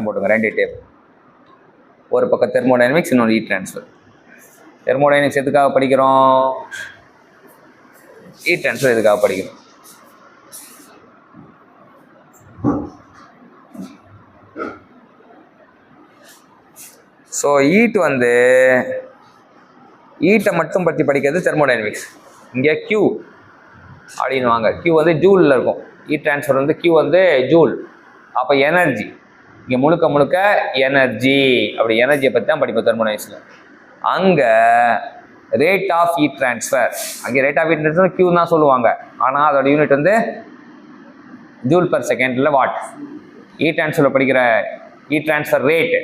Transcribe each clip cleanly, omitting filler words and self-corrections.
போட்டுங்க 2 டேப். ஒரு பக்கம் தெர்மோடைனமிக்ஸ், இன்னொரு ஹீட் ட்ரான்ஸ்ஃபர். தெர்மோடைனமிக்ஸ் எதுக்காக படிக்கிறோம்? ஹீட் ட்ரான்ஸ்ஃபர் எதுக்காக படிக்கிறோம்? ஸோ ஹீட்டை மட்டும் பற்றி படிக்கிறது தெர்மோடைனமிக்ஸ். இங்கே Q அப்படின்னு வாங்க. Q ஜூலில் இருக்கும். Heat transfer Q joule. அப்போ எனர்ஜி இங்கே முழுக்க எனர்ஜி. அப்படி எனர்ஜியை பற்றி தான் படிப்போம் தெர்மோடைனமிக்ஸில். அங்கே ரேட் ஆஃப் ஹீட் ட்ரான்ஸ்ஃபர், அங்கே rate of heat transfer Q தான் சொல்லுவாங்க. ஆனால் அதோட யூனிட் ஜூல் பர் செகண்டில் வாட். ஹீட் ட்ரான்ஸ்ஃபரில் படிக்கிற ஹீட் ட்ரான்ஸ்ஃபர் ரேட்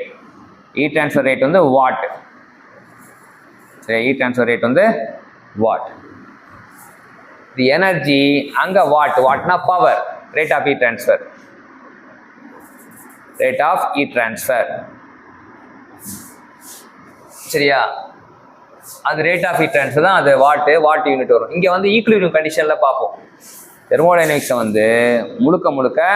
வாட். சரி, heat transfer rate watt. The energy அங்கே வாட்னா power. Rate of heat transfer. சரியா? அது ரேட் ஆஃப் ஹீட் ட்ரான்ஸ்ஃபர் தான். அது வாட் யூனிட் வரும். இங்கே ஈக்குலிபிரியம் கண்டிஷனில் பார்ப்போம். தெர்மோடைனமிக்ஸை முழுக்க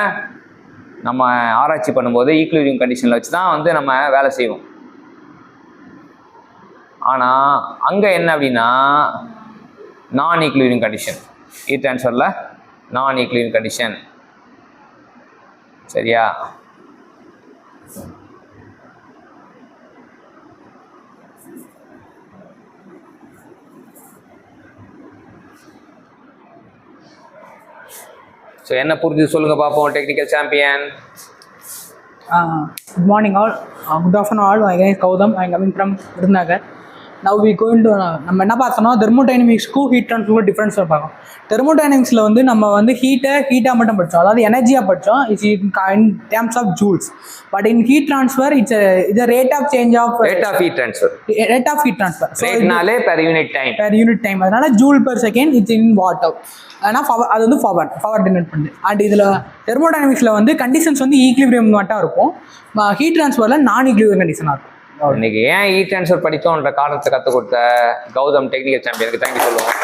நம்ம ஆராய்ச்சி பண்ணும்போது ஈக்குலிபிரியம் கண்டிஷனில் வச்சு தான் நம்ம வேலை செய்வோம். ஆனால் அங்கே என்ன அப்படின்னா நான் ஈக்குலிபிரியம் கண்டிஷன். ஹீட் ட்ரான்ஸ்ஃபரில் நான் ஈக்குலிபிரியம் கண்டிஷன். சரியா? ஸோ என்ன புரிஞ்சு சொல்லுங்கள் பார்ப்போம் technical champion. Good morning all. Good afternoon all. My name is Kaudam. I am coming from Virudhunagar. Now we going to நம்ம என்ன பார்த்தோம்னா தெர்மோடைனமிக்ஸ்க்கும் ஹீட் ட்ரான்ஸ்ஃபருக்கும் டிஃப்ரென்ஸ் பார்க்கலாம். தெர்மோடைனமிக்ஸில் நம்ம ஹீட்டாக மட்டும் படித்தோம், அதாவது எனர்ஜியாக படித்தோம். It's in terms of joules. But in heat transfer it's rate of change of rate of heat transfer. ரேட்னாலே பெர் யூனிட் டைம். அதனால joule per second it's in watt. ஆனால் அது பவர் டினோட் பண்ணுது. அண்ட் இதில் தெர்மோடைனமிக்ஸில் கண்டிஷன்ஸ் ஈக்குலிபிரியம் மட்டும் இருக்கும். Heat ட்ரான்ஸ்ஃபரில் நான் equilibrium கண்டிஷனாக இருக்கும். இன்னைக்கு ஏன் ஹீட் ட்ரான்ஸ்ஃபர் படித்தோன்ற காரணத்தை கற்றுக் கொடுத்த கௌதம் டெக்னிக்கல் சாம்பியனுக்கு தேங்க்யூ சொல்லுவோம்.